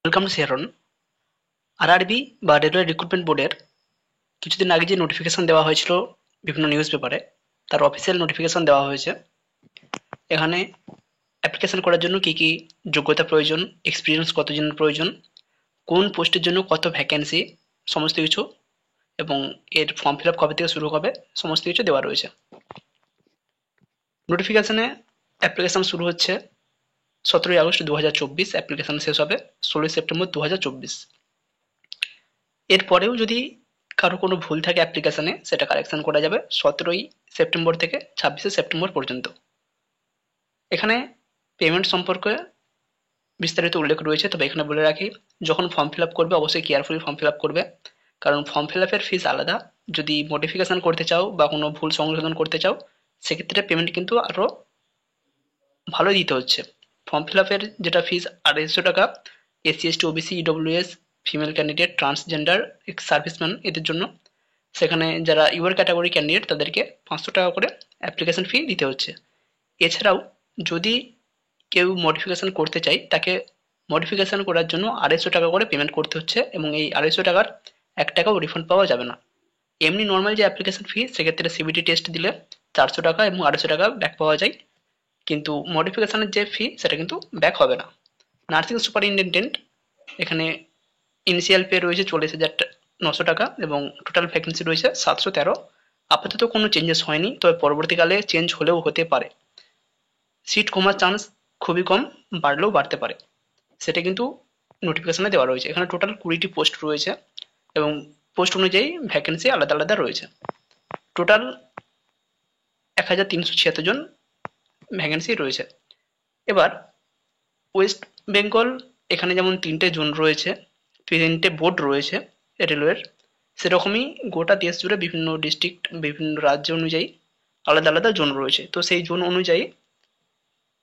Welcome to Sharon. RRB বা railway recruitment বোর্ডের কিছুদিন আগে যে নোটিফিকেশন দেওয়া হয়েছিল বিভিন্ন নিউজ পেপারে, তার অফিসিয়াল নোটিফিকেশন দেওয়া হয়েছে। এখানে অ্যাপ্লিকেশন করার জন্য কী কী যোগ্যতা প্রয়োজন, এক্সপিরিয়েন্স কতজনের প্রয়োজন, কোন পোস্টের জন্য কত ভ্যাকেন্সি, সমস্ত কিছু, এবং এর ফর্ম ফিল আপ কবে থেকে শুরু হবে, সমস্ত কিছু দেওয়া রয়েছে। নোটিফিকেশনে অ্যাপ্লিকেশন শুরু হচ্ছে 17ই আগস্ট 2024, অ্যাপ্লিকেশন শেষ হবে 16ই সেপ্টেম্বর 2024। এরপরেও যদি কারো কোনো ভুল থাকে অ্যাপ্লিকেশনে, সেটা কারেকশন করা যাবে 17ই সেপ্টেম্বর থেকে 26শে সেপ্টেম্বর পর্যন্ত। এখানে পেমেন্ট সম্পর্কে বিস্তারিত উল্লেখ রয়েছে, তবে এখানে বলে রাখি, যখন ফর্ম ফিল আপ করবে অবশ্যই কেয়ারফুলি ফর্ম ফিল আপ করবে, কারণ ফর্ম ফিল আপের ফিস আলাদা। যদি মডিফিকেশন করতে চাও বা কোনো ভুল সংশোধন করতে চাও, সেক্ষেত্রে পেমেন্ট কিন্তু আরও ভালোই দিতে হচ্ছে। ফর্ম ফিল আপের যেটা ফিস 250 টাকা, SC ST OBC EWS, female candidate, transgender, ex serviceman, এদের জন্য। সেখানে যারা ইউআর ক্যাটাগরি ক্যান্ডিডেট তাদেরকে 500 টাকা করে অ্যাপ্লিকেশন ফি দিতে হচ্ছে। এছাড়াও যদি কেউ মডিফিকেশন করতে চায়, তাকে মডিফিকেশন করার জন্য 250 টাকা করে পেমেন্ট করতে হচ্ছে, এবং এই 250 টাকার 1 টাকাও রিফান্ড পাওয়া যাবে না। এমনি নর্মাল যে অ্যাপ্লিকেশন ফি, সেক্ষেত্রে সিবিটি টেস্ট দিলে 400 টাকা এবং 250 টাকা ব্যাক পাওয়া যায়, কিন্তু মডিফিকেশনের যে ফি সেটা কিন্তু ব্যাক হবে না। নার্সিং সুপারিনটেন্ডেন্ট, এখানে ইনিশিয়াল পে রয়েছে 40,900 টাকা এবং টোটাল ভ্যাকেন্সি রয়েছে 713। আপাতত কোনো চেঞ্জেস হয়নি, তবে পরবর্তীকালে চেঞ্জ হলেও হতে পারে। সিট কমার চান্স খুবই কম, বাড়লেও বাড়তে পারে, সেটা কিন্তু নোটিফিকেশনে দেওয়া রয়েছে। এখানে টোটাল 20টি পোস্ট রয়েছে এবং পোস্ট অনুযায়ী ভ্যাকেন্সি আলাদা আলাদা রয়েছে। টোটাল 1376 জন ভ্যাকেন্সি রয়েছে। এবার ওয়েস্ট বেঙ্গল, এখানে যেমন 3টে জোন রয়েছে, 3টে বোর্ড রয়েছে রেলওয়ের, সেরকমই গোটা দেশ জুড়ে বিভিন্ন ডিস্ট্রিক্ট, বিভিন্ন রাজ্য অনুযায়ী আলাদা আলাদা জোন রয়েছে। তো সেই জোন অনুযায়ী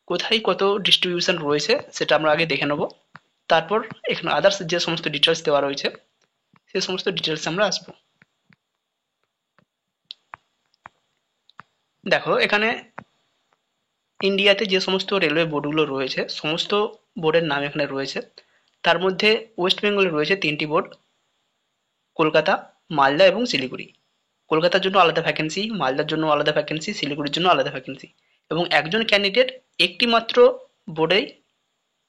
কোথায় কত ডিস্ট্রিবিউশন রয়েছে সেটা আমরা আগে দেখে নেব, তারপর এখানে আদার্স যে সমস্ত ডিটেলস দেওয়া রয়েছে সেই সমস্ত ডিটেলস আমরা আসবো। দেখো, এখানে ইন্ডিয়াতে যে সমস্ত রেলওয়ে বোর্ডগুলো রয়েছে, সমস্ত বোর্ডের নাম এখানে রয়েছে। তার মধ্যে ওয়েস্ট বেঙ্গলে রয়েছে 3টি বোর্ড, কলকাতা, মালদা এবং শিলিগুড়ি। কলকাতার জন্য আলাদা ভ্যাকেন্সি, মালদার জন্য আলাদা ভ্যাকেন্সি, শিলিগুড়ির জন্য আলাদা ভ্যাকেন্সি, এবং একজন ক্যান্ডিডেট একটি মাত্র বোর্ডেই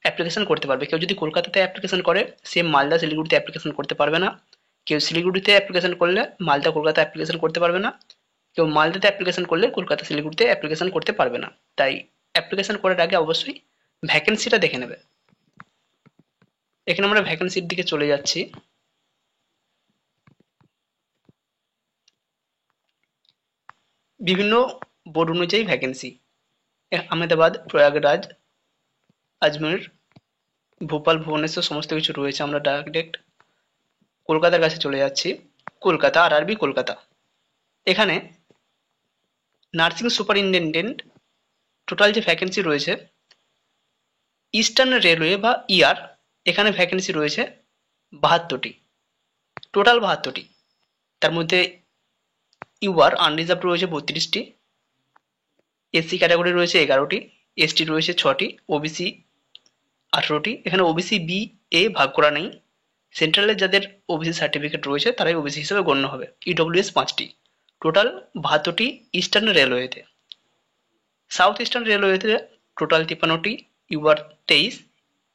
অ্যাপ্লিকেশন করতে পারবে। কেউ যদি কলকাতাতে অ্যাপ্লিকেশন করে, সে মালদা শিলিগুড়িতে অ্যাপ্লিকেশন করতে পারবে না। কেউ শিলিগুড়িতে অ্যাপ্লিকেশন করলে মালদা কলকাতা অ্যাপ্লিকেশন করতে পারবে না। কেউ মালদাতে অ্যাপ্লিকেশন করলে কলকাতা শিলিগুড়িতে অ্যাপ্লিকেশন করতে পারবে না। তাই অ্যাপ্লিকেশন করার আগে অবশ্যই ভ্যাকেন্সিটা দেখে নেবে। এখানে আমরা ভ্যাকেন্সির দিকে চলে যাচ্ছি। বিভিন্ন বোর্ড অনুযায়ী ভ্যাকেন্সি, আহমেদাবাদ, প্রয়াগরাজ, আজমের, ভোপাল, ভুবনেশ্বর সমস্ত কিছু রয়েছে। আমরা ডাইরেক্ট কলকাতার কাছে চলে যাচ্ছি। কলকাতা, আরআরবি কলকাতা। এখানে নার্সিং সুপারিনটেন্ডেন্ট টোটাল যে ভ্যাকেন্সি রয়েছে, ইস্টার্ন রেলওয়ে বা ইয়ার, এখানে ভ্যাকেন্সি রয়েছে 72টি, টোটাল 72টি। তার মধ্যে ইউআর আনরিজার্ভ রয়েছে 32টি, এসসি ক্যাটাগরি রয়েছে 11টি, এসটি রয়েছে 6টি, ওবিসি 18টি। এখানে ওবিসি বি এ ভাগ করা নেই। সেন্ট্রালের যাদের ওবিসি সার্টিফিকেট রয়েছে তারাই ওবিসি হিসেবে গণ্য হবে। ইডব্লিউএস 5টি। টোটাল 72টি ইস্টার্ন রেলওয়েতে। সাউথ ইস্টার্ন রেলওয়েতে টোটাল 53টি, UR 23,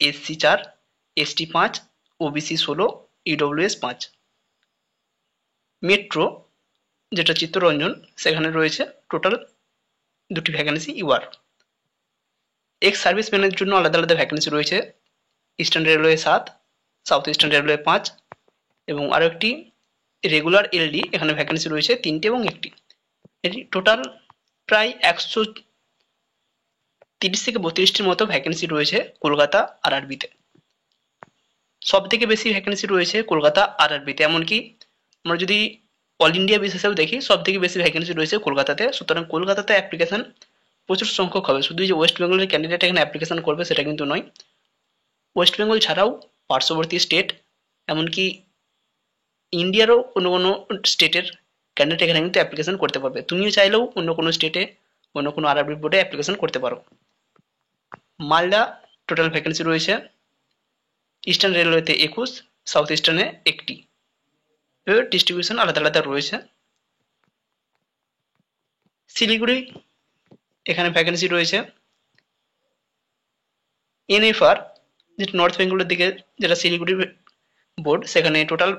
SC 4, ST 5, OBC 16, EWS 5। Metro, যেটা চিত্তরঞ্জন, সেখানে রয়েছে টোটাল 2টি ভ্যাকেন্সি ইউআর। এক্স সার্ভিসম্যানের জন্য আলাদা আলাদা ভ্যাকেন্সি রয়েছে, eastern railway 7, south eastern railway 5, এবং আরও একটি রেগুলার এলডি, এখানে ভ্যাকেন্সি রয়েছে 3টে এবং 1টি। এটি টোটাল প্রায় 130 থেকে 32টির মতো ভ্যাকেন্সি রয়েছে কলকাতা আরআরবিতে। সব থেকে বেশি ভ্যাকেন্সি রয়েছে কলকাতা আরআরবিতে, এমনকি আমরা যদি অল ইন্ডিয়া বেসিসেও দেখি, সব থেকে বেশি ভ্যাকেন্সি রয়েছে কলকাতাতে। সুতরাং কলকাতাতে অ্যাপ্লিকেশন প্রচুর সংখ্যক হবে। শুধু যে ওয়েস্ট বেঙ্গলের ক্যান্ডিডেট এখানে অ্যাপ্লিকেশন করবে সেটা কিন্তু নয়, ওয়েস্ট বেঙ্গল ছাড়াও পার্শ্ববর্তী স্টেট, এমনকি ইন্ডিয়ারও অন্য কোনো স্টেটের ক্যান্ডিডেট এখানে কিন্তু অ্যাপ্লিকেশন করতে পারবে। তুমিও চাইলেও অন্য কোনো স্টেটে, অন্য কোনো আরআরবি বোর্ডে অ্যাপ্লিকেশন করতে পারো। মালদা টোটাল ভ্যাকেন্সি রয়েছে ইস্টার্ন রেলওয়েতে 21, সাউথ ইস্টার্নে 1টি। এর ডিস্ট্রিবিউশন আলাদা আলাদা রয়েছে। শিলিগুড়ি এখানে ভ্যাকেন্সি রয়েছে। এনএফআর যেটা নর্থ বেঙ্গলের দিকে, যেটা শিলিগুড়ি বোর্ড, সেখানে টোটাল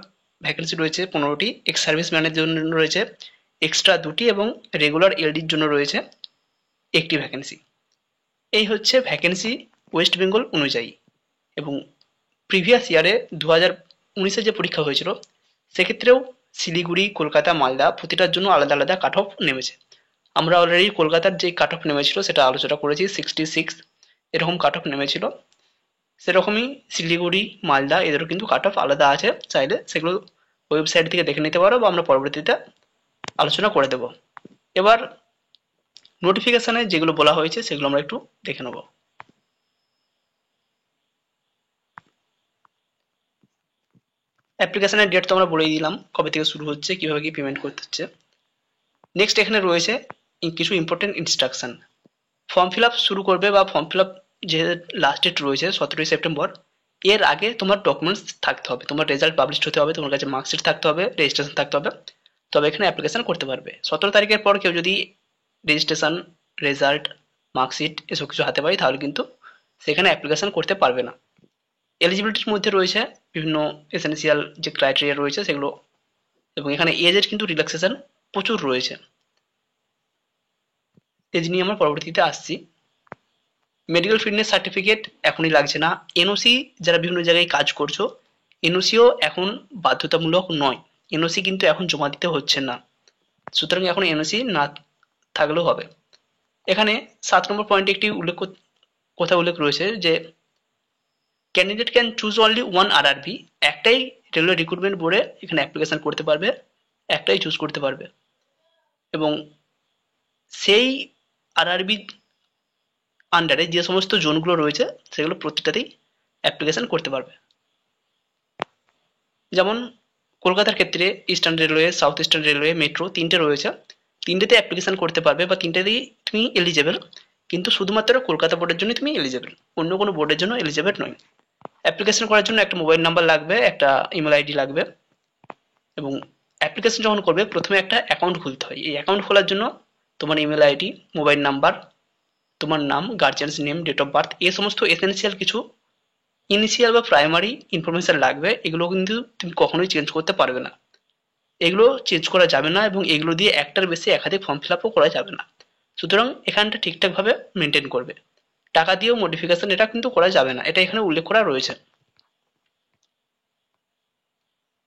ভ্যাকেন্সি রয়েছে 15টি। এক্স সার্ভিসম্যানের জন্য রয়েছে এক্সট্রা 2টি এবং রেগুলার এলডির জন্য রয়েছে 1টি ভ্যাকেন্সি। এই হচ্ছে ভ্যাকেন্সি ওয়েস্ট বেঙ্গল অনুযায়ী। এবং প্রিভিয়াস ইয়ারে 2019-এ যে পরীক্ষা হয়েছিল সেক্ষেত্রেও শিলিগুড়ি, কলকাতা, মালদা প্রতিটার জন্য আলাদা আলাদা কাট অফ নেমেছে। আমরা অলরেডি কলকাতার যে কাট অফ নেমেছিল সেটা আলোচনা করেছি, 66 এরকম কাট অফ নেমেছিল। সেরকমই শিলিগুড়ি, মালদা এদেরও কিন্তু কাট অফ আলাদা আছে, চাইলে সেগুলো ওয়েবসাইট থেকে দেখে নিতে পারো বা আমরা পরবর্তীতে আলোচনা করে দেব। এবার নোটিফিকেশনে যেগুলো বলা হয়েছে সেগুলো আমরা একটু দেখে নেব। অ্যাপ্লিকেশনের ডেট তো আমরা বলেই দিলাম, কবে থেকে শুরু হচ্ছে, কিভাবে কি পেমেন্ট করতে হচ্ছে। নেক্সট এখানে রয়েছে কিছু important instruction. Form fill up শুরু করবে বা ফর্ম ফিল আপ যে লাস্ট ডেট রয়েছে 17ই সেপ্টেম্বর, এর আগে তোমার ডকুমেন্টস থাকতে হবে, তোমার রেজাল্ট পাবলিশ হতে হবে, তোমার কাছে মার্কশিট থাকতে হবে, রেজিস্ট্রেশন থাকতে হবে, তবে এখানে অ্যাপ্লিকেশন করতে পারবে। 17 তারিখের পর কেউ যদি রেজিস্ট্রেশন, রেজাল্ট, মার্কশিট এসব কিছু হাতে পাই তাহলে কিন্তু সেখানে অ্যাপ্লিকেশন করতে পারবে না। এলিজিবিলিটির মধ্যে রয়েছে বিভিন্ন এসেনশিয়াল যে ক্রাইটেরিয়া রয়েছে সেগুলো, এবং এখানে এজের কিন্তু রিল্যাক্সেশন প্রচুর রয়েছে। এজ নিয়ে আমরা পরবর্তীতে আসছি। মেডিকেল ফিটনেস সার্টিফিকেট এখনই লাগছে না। এনওসি যারা বিভিন্ন জায়গায় কাজ করছো, এনওসিও এখন বাধ্যতামূলক নয়, এনওসি কিন্তু এখন জমা দিতে হচ্ছে না, সুতরাং এখন এনওসি না থাকলেও হবে। এখানে 7 নম্বর পয়েন্টে একটি কথা উল্লেখ রয়েছে যে candidate can choose only one RRB, একটাই রেলওয়ে রিক্রুটমেন্ট বোর্ডে এখানে অ্যাপ্লিকেশন করতে পারবে, একটাই চুজ করতে পারবে, এবং সেই আরআরবি আন্ডারে যে সমস্ত জোনগুলো রয়েছে সেগুলো প্রত্যেকটাতেই অ্যাপ্লিকেশন করতে পারবে। যেমন কলকাতার ক্ষেত্রে eastern railway, south eastern railway, metro 3টে রয়েছে, 3টেতে অ্যাপ্লিকেশন করতে পারবে বা 3টেতেই তুমি এলিজেবল, কিন্তু শুধুমাত্র কলকাতা বোর্ডের জন্য তুমি এলিজেবল, অন্য কোনো বোর্ডের জন্য এলিজেবল নয়। অ্যাপ্লিকেশন করার জন্য একটা মোবাইল নাম্বার লাগবে, একটা ইমেল আইডি লাগবে, এবং অ্যাপ্লিকেশন যখন করবে প্রথমে একটা অ্যাকাউন্ট খুলতে হয়। এই অ্যাকাউন্ট খোলার জন্য তোমার ইমেল আইডি, মোবাইল নাম্বার, তোমার নাম, guardian's name, date of birth, এই সমস্ত এসেনশিয়াল কিছু ইনিশিয়াল বা প্রাইমারি ইনফরমেশন লাগবে। এগুলো কিন্তু তুমি কখনোই চেঞ্জ করতে পারবে না, এগুলো চেঞ্জ করা যাবে না, এবং এগুলো দিয়ে একটার বেশি একাধিক ফর্ম ফিল আপও করা যাবে না। সুতরাং এখানটা ঠিকঠাকভাবে মেনটেন করবে। টাকা দিয়েও মডিফিকেশন এটা কিন্তু করা যাবে না, এটা এখানে উল্লেখ করা রয়েছে।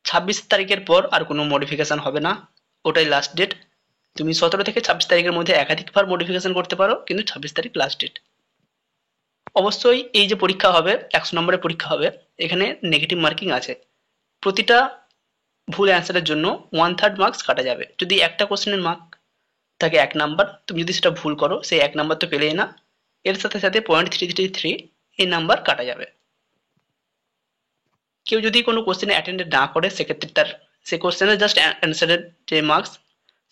26 তারিখের পর আর কোনো মডিফিকেশন হবে না, ওটাই লাস্ট ডেট। তুমি 17 থেকে 26 তারিখের মধ্যে একাধিকবার মডিফিকেশন করতে পারো, কিন্তু 26 তারিখ লাস্ট ডেট। অবশ্যই এই যে পরীক্ষা হবে, 100 নম্বরের পরীক্ষা হবে, এখানে নেগেটিভ মার্কিং আছে। প্রতিটা ভুল অ্যান্সারের জন্য 1/3 মার্কস কাটা যাবে। যদি একটা কোশ্চেনের মার্ক থাকে 1 নাম্বার, তুমি যদি সেটা ভুল করো সেই 1 নাম্বার তো পেলেই না, এর সাথে সাথে 0.333 এই নাম্বার কাটা যাবে। কেউ যদি কোনো কোশ্চেনে অ্যাটেন্ড না করে সেক্ষেত্রে তার সেই কোশ্চেনের জাস্ট অ্যান্সারের যে মার্কস,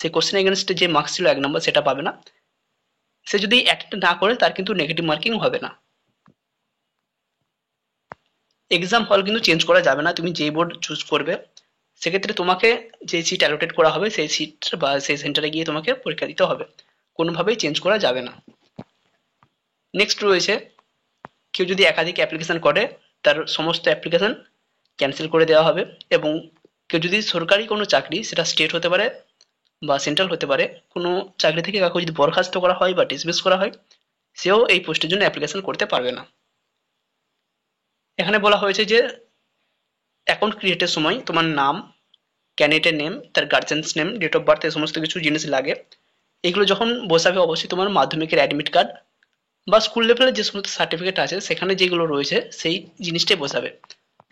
সেই কোশ্চেন এগেনস্টে যে মার্কস ছিল 1 নাম্বার সেটা পাবে না। সে যদি অ্যাটেন্ড না করে তার কিন্তু নেগেটিভ মার্কিং হবে না। এক্সাম হল কিন্তু চেঞ্জ করা যাবে না, তুমি যেই বোর্ড চুজ করবে সেক্ষেত্রে তোমাকে যে সিট অ্যালোটেড করা হবে সেই সিট বা সেই সেন্টারে গিয়ে তোমাকে পরীক্ষা দিতে হবে, কোনোভাবেই চেঞ্জ করা যাবে না। নেক্সট রয়েছে কেউ যদি একাধিক অ্যাপ্লিকেশন করে তার সমস্ত অ্যাপ্লিকেশন ক্যান্সেল করে দেওয়া হবে, এবং কেউ যদি সরকারি কোনো চাকরি, সেটা স্টেট হতে পারে বা সেন্ট্রাল হতে পারে, কোনো চাকরি থেকে কাউকে যদি বরখাস্ত করা হয় বা ডিসমিস করা হয়, সেও এই পোস্টের জন্য অ্যাপ্লিকেশন করতে পারবে না। এখানে বলা হয়েছে যে অ্যাকাউন্ট ক্রিয়েটের সময় তোমার নাম, ক্যান্ডিডেটের নেম, তার guardian's name, date of birth, এই সমস্ত কিছু জিনিস লাগে। এগুলো যখন বসাবে অবশ্যই তোমার মাধ্যমিকের অ্যাডমিট কার্ড বা স্কুল লেভেলের যে সমস্ত সার্টিফিকেট আছে সেখানে যেগুলো রয়েছে সেই জিনিসটাই বসাবে,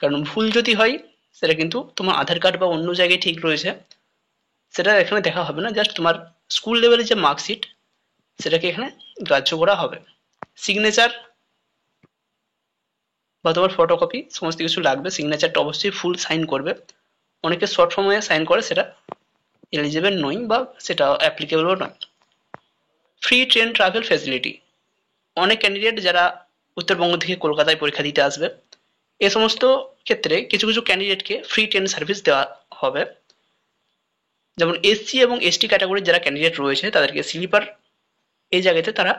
কারণ ভুল যদি হয় সেটা কিন্তু তোমার আধার কার্ড বা অন্য জায়গায় ঠিক রয়েছে সেটা এখানে দেখা হবে না, জাস্ট তোমার স্কুল লেভেলের যে মার্কশিট সেটাকে এখানে গ্রাহ্য করা হবে। সিগনেচার বা তোমার ফটোকপি সমস্ত কিছু লাগবে, সিগনেচারটা অবশ্যই ফুল সাইন করবে। অনেকে শর্ট ফর্মে সাইন করে, সেটা এলিজিবল নয় বা সেটা অ্যাপ্লিকেবলও নয়। ফ্রি ট্রেন ট্রাভেল ফ্যাসিলিটি, অনেক ক্যান্ডিডেট যারা উত্তরবঙ্গ থেকে কলকাতায় পরীক্ষা দিতে আসবে এ সমস্ত ক্ষেত্রে কিছু কিছু ক্যান্ডিডেটকে ফ্রি ট্রেন সার্ভিস দেওয়া হবে। যেমন এসসি এবং এসটি ক্যাটাগরির যারা ক্যান্ডিডেট রয়েছে তাদেরকে স্লিপার এই জায়গাতে তারা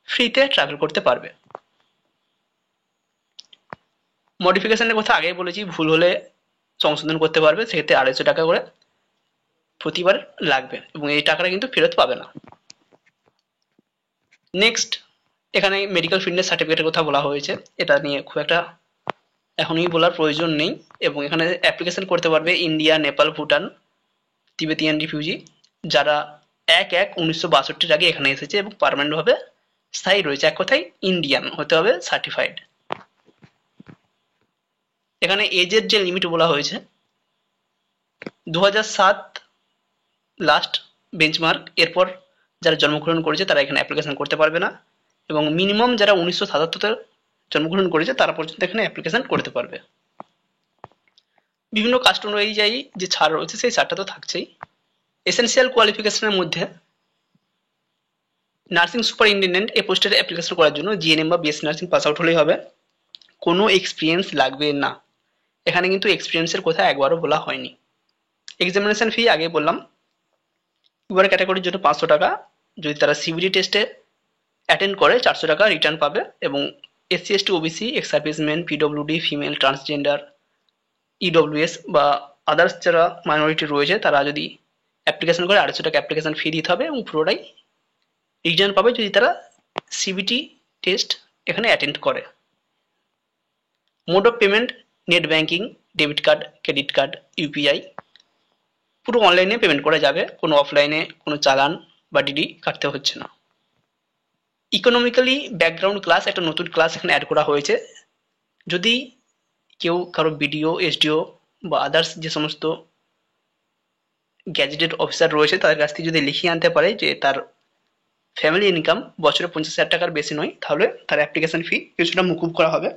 ফ্রিতে ট্রাভেল করতে পারবে। মডিফিকেশনের কথা আগেই বলেছি, ভুল হলে সংশোধন করতে পারবে, সেক্ষেত্রে 250 টাকা করে প্রতিবার লাগবে এবং এই টাকাটা কিন্তু ফেরত পাবে না। নেক্সট, এখানে মেডিকেল ফিটনেস সার্টিফিকেটের কথা বলা হয়েছে, এটা নিয়ে খুব একটা এখনই বলার প্রয়োজন নেই এবং এখানে অ্যাপ্লিকেশন করতে পারবে India, Nepal, Bhutan, Tibetan refugee যারা 1/1/1962 আগে এখানে এসেছে এবং পার্মানেন্টভাবে স্থায়ী রয়েছে। এক কথায় ইন্ডিয়ান হতে হবে, সার্টিফাইড। এখানে এজের যে লিমিট বলা হয়েছে 2007 লাস্ট বেঞ্চমার্ক, এরপর যারা জন্মগ্রহণ করেছে তারা এখানে অ্যাপ্লিকেশন করতে পারবে না এবং মিনিমাম যারা 1977 জন্মগ্রহণ করেছে তারা পর্যন্ত এখানে অ্যাপ্লিকেশন করতে পারবে। বিভিন্ন কাস্ট অনুযায়ী যে ছাড় রয়েছে সেই ছাড়টা তো থাকছেই। এসেনশিয়াল কোয়ালিফিকেশনের মধ্যে নার্সিং সুপারিনটেন্ডেন্ট এই পোস্টের অ্যাপ্লিকেশন করার জন্য জিএনএম বা বিএসসি নার্সিং পাস আউট হলেই হবে, কোনো এক্সপিরিয়েন্স লাগবে না। এখানে কিন্তু এক্সপিরিয়েন্সের কথা একবারও বলা হয়নি। এক্সামিনেশন ফি আগে বললাম, ইউআর ক্যাটাগরির জন্য 500 টাকা, যদি তারা সিবিটি টেস্টে অ্যাটেন্ড করে 400 টাকা রিটার্ন পাবে এবং SC ST OBC, ex serviceman, PWD, female, transgender, EWS বা আদার্স যারা মাইনরিটি রয়েছে তারা যদি অ্যাপ্লিকেশন করে 250 টাকা অ্যাপ্লিকেশন ফি দিতে হবে এবং পুরোটাই রিটার্ন পাবে যদি তারা সিবিটি টেস্ট এখানে অ্যাটেন্ড করে। Mode of payment net banking, debit card, credit card, UPI, পুরো অনলাইনে পেমেন্ট করা যাবে, কোনো অফলাইনে কোনো চালান বা ডিডি কাটতে হচ্ছে না। ইকোনমিক্যালি ব্যাকগ্রাউন্ড ক্লাস, একটা নতুন ক্লাস এখানে অ্যাড করা হয়েছে। যদি কেউ কারো বিডিও, এসডিও বা আদার্স যে সমস্ত গ্যাজেটেড অফিসার রয়েছে তাদের কাছ থেকে যদি লিখিয়ে আনতে পারে যে তার ফ্যামিলি ইনকাম বছরে 50,000 টাকার বেশি নয়, তাহলে তার অ্যাপ্লিকেশন ফি কিছুটা মুকুব করা হবে।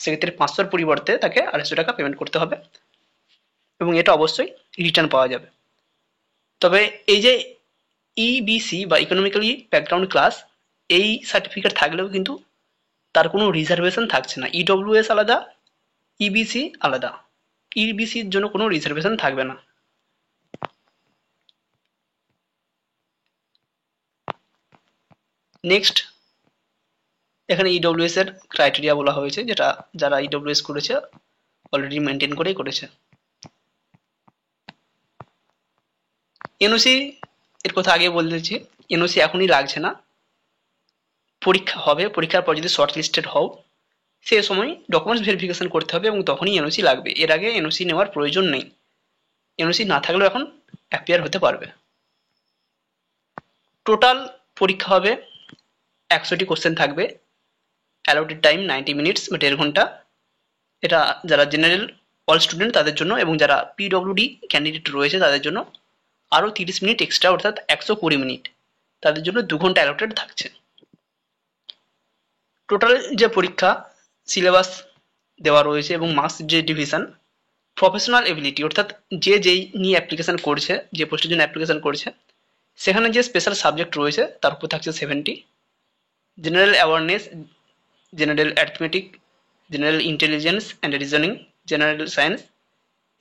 সেক্ষেত্রে 500-র পরিবর্তে তাকে 250 টাকা পেমেন্ট করতে হবে এবং এটা অবশ্যই রিটার্ন পাওয়া যাবে। তবে এই যে ইবিসি বা ইকোনমিক্যালি ব্যাকগ্রাউন্ড ক্লাস, এই সার্টিফিকেট থাকলেও কিন্তু তার কোনো রিজার্ভেশন থাকছে না। ইডব্লিউএস আলাদা, ইবিসি আলাদা, ইবিসির জন্য কোনো রিজার্ভেশন থাকবে না। নেক্সট, এখানে ইডব্লিউএস এর ক্রাইটেরিয়া বলা হয়েছে, যেটা যারা ইডব্লিউএস করেছে অলরেডি মেনটেন করেই করেছে। এনওসি এর কথা আগে বলেছি, এনওসি এখনই লাগছে না, পরীক্ষা হবে, পরীক্ষার পর যদি শর্ট লিস্টেড হও সে সময় ডকুমেন্টস ভেরিফিকেশন করতে হবে এবং তখনই এনওসি লাগবে। এর আগে এনওসি নেওয়ার প্রয়োজন নেই, এনওসি না থাকলেও এখন অ্যাপিয়ার হতে পারবে। টোটাল পরীক্ষা হবে 100টি কোশ্চেন থাকবে, অ্যালাউটেড টাইম 90 মিনিটস বা 1.5 ঘন্টা। এটা যারা জেনারেল অল স্টুডেন্ট তাদের জন্য এবং যারা পিডব্লিউডি ক্যান্ডিডেট রয়েছে তাদের জন্য আরও 30 মিনিট এক্সট্রা, অর্থাৎ 120 মিনিট, তাদের জন্য 2 ঘন্টা অ্যালাউটেড থাকছে। টোটাল যে পরীক্ষা সিলেবাস দেওয়া রয়েছে এবং মার্কস যে ডিভিশন, প্রফেশনাল এবিলিটি অর্থাৎ যে যেই নিয়ে অ্যাপ্লিকেশন করছে, যে পোস্টের জন্য অ্যাপ্লিকেশন করছে সেখানে যে স্পেশাল সাবজেক্ট রয়েছে তার উপর থাকছে 70, general awareness, general arithmetic, general intelligence and reasoning, general science,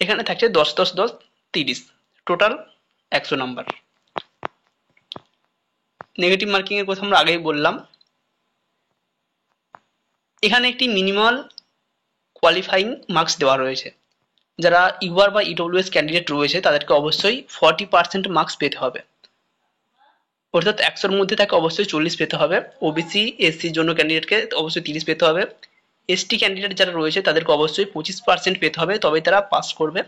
এখানে থাকছে 10-10-10 30, টোটাল 100 নাম্বার। নেগেটিভ মার্কিং এর কথা আমরা আগেই বললাম। এখানে একটি মিনিমাল কোয়ালিফাইং মার্কস দেওয়া রয়েছে। যারা ইউআর বা ইডব্লিউএস ক্যান্ডিডেট রয়েছে তাদেরকে অবশ্যই 40% মার্কস পেতে হবে, অর্থাৎ 100-র মধ্যে তাকে অবশ্যই 40 পেতে হবে। ওবিসি এসসির জন্য ক্যান্ডিডেটকে অবশ্যই 30 পেতে হবে। এসটি ক্যান্ডিডেট যারা রয়েছে তাদেরকে অবশ্যই 25% পেতে হবে, তবেই তারা পাস করবে,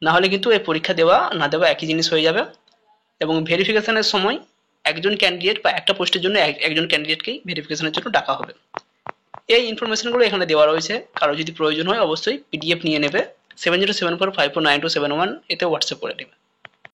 না হলে কিন্তু এই পরীক্ষা দেওয়া না দেওয়া একই জিনিস হয়ে যাবে। এবং ভেরিফিকেশনের সময় একজন ক্যান্ডিডেট বা একটা পোস্টের জন্য একজন ক্যান্ডিডেটকেই ভেরিফিকেশনের জন্য ডাকা হবে। এই ইনফরমেশনগুলো এখানে দেওয়া রয়েছে, কারো যদি প্রয়োজন হয় অবশ্যই পিডিএফ নিয়ে নেবে, 7074549271 এতে হোয়াটসঅ্যাপ করে নেবে।